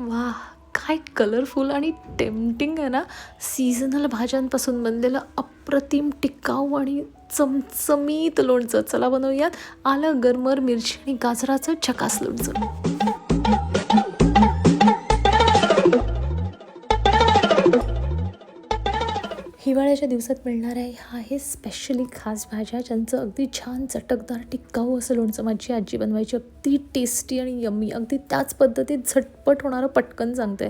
वाह! काय कलरफुल आणि टेम्प्टिंग आहे ना, सीझनल भाज्यांपासून बनलेलं अप्रतिम टिकाऊ आणि चमचमीत लोणचं. चला बनवूयात आलं, गरमर, मिरची आणि गाजराचं झकास लोणचं. हिवाळ्याच्या दिवसात मिळणाऱ्या ह्या आहे स्पेशली खास भाज्या, ज्यांचं अगदी छान चटकदार टिकाऊ असं लोणचं माझी आजी बनवायची. अगदी टेस्टी आणि यम्मी, अगदी त्याच पद्धतीत झटपट होणारं पटकन सांगते.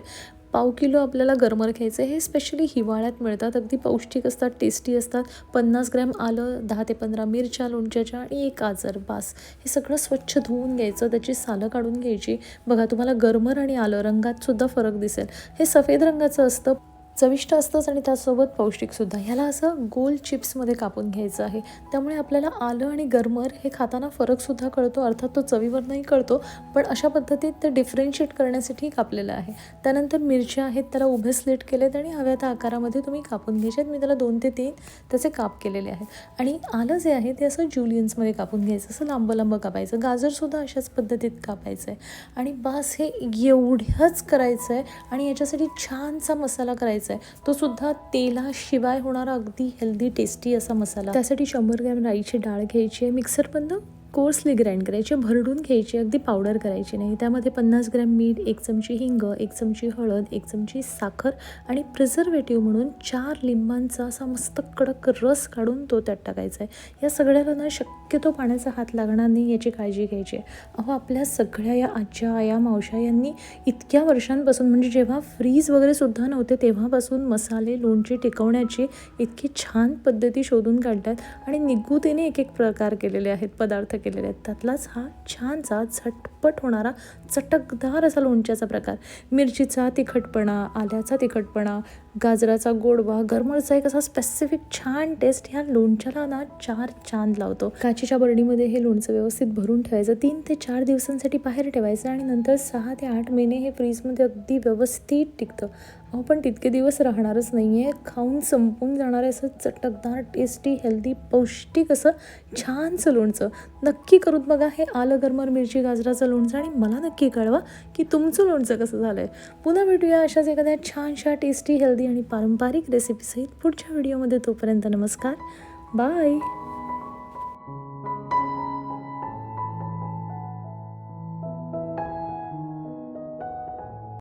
1/2 किलो आपल्याला गरमर घ्यायचं आहे. हे स्पेशली हिवाळ्यात मिळतात, अगदी पौष्टिक असतात, टेस्टी असतात. 50 ग्रॅम आलं, 10 ते 15 मिरच्या लोणच्याच्या आणि 1 गाजर बास. हे सगळं स्वच्छ धुवून घ्यायचं, त्याची सालं काढून घ्यायची. बघा, तुम्हाला गरमर आणि आलं रंगात सुद्धा फरक दिसेल. हे सफेद रंगाचं असतं, चविष्ट असतंच आणि त्यासोबत पौष्टिकसुद्धा. ह्याला असं गोल चिप्समध्ये कापून घ्यायचं आहे. त्यामुळे आपल्याला आलं आणि गरमर हे खाताना फरकसुद्धा कळतो. अर्थात तो चवीवरनंही कळतो, पण अशा पद्धतीत ते डिफरन्शिएट करण्यासाठी कापलेलं आहे. त्यानंतर मिरच्या आहेत, त्याला उभे स्लिट केलेत आणि हव्या त्या आकारामध्ये तुम्ही कापून घ्यायचे. मी त्याला 2 ते 3 त्याचे काप केलेले आहेत. आणि आलं जे आहे ते असं ज्युलियन्समध्ये कापून घ्यायचं, असं लांब लांब कापायचं. गाजरसुद्धा अशाच पद्धतीत कापायचं आहे. आणि बास, हे एवढंच करायचं आहे. आणि याच्यासाठी छानसा मसाला करायचा आहे, तो सुद्धा तेलाशिवाय होणारा अगदी हेल्दी टेस्टी असा मसाला. त्यासाठी 100 ग्रॅम राईची डाळ घ्यायची आहे, मिक्सरमधनं कोर्सली ग्राइंड करायची, भरडून घ्यायची, अगदी पावडर करायची नाही. त्यामध्ये 50 ग्रॅम मीठ, 1 चमची हिंग, 1 चमची हळद, 1 चमची साखर आणि प्रिझर्वेटिव्ह म्हणून 4 लिंबांचा असा मस्त कडक रस काढून तो त्यात टाकायचा आहे. या सगळ्याला ना शक्यतो पाण्याचा हात लागणार नाही याची काळजी घ्यायची आहे. अहो, आपल्या सगळ्या या आज्या, आया, मावश्या यांनी इतक्या वर्षांपासून, म्हणजे जेव्हा फ्रीज वगैरे सुद्धा नव्हते तेव्हापासून मसाले, लोणचे टिकवण्याची इतकी छान पद्धती शोधून काढल्यात आणि निगुतीने एक एक प्रकार केलेले आहेत, पदार्थ केलेले आहेत. त्यातलाच हा छानसा झटपट होणारा चटकदार असा लोणच्याचा प्रकार. मिरचीचा तिखटपणा, आल्याचा तिखटपणा, गाजराचा गोडवा, गरमरचा एक असा स्पेसिफिक छान टेस्ट ह्या लोणच्याला ना 4 चांद लावतो. काचेच्या बरणीमध्ये हे लोणचं व्यवस्थित भरून ठेवायचं. 3 ते 4 दिवसांसाठी बाहेर ठेवायचं आणि नंतर 6 ते 8 महिने हे फ्रीजमध्ये अगदी व्यवस्थित टिकतं. अहो, पण तितके दिवस राहणारच नाही आहे. खाऊन संपून जाणारं असं चटकदार, टेस्टी, हेल्दी, पौष्टिक असं छानसं लोणचं नक्की करून बघा. हे आलं, गरमर, मिरची, गाजराचं लोणचं आणि मला नक्की कळवा की तुमचं लोणचं कसं झालं आहे. पुन्हा भेटूया अशाच एखाद्या छानशा, टेस्टी, हेल्दी आणि पारंपरिक रेसिपीसहित पुढच्या व्हिडिओमध्ये. तोपर्यंत नमस्कार, बाय.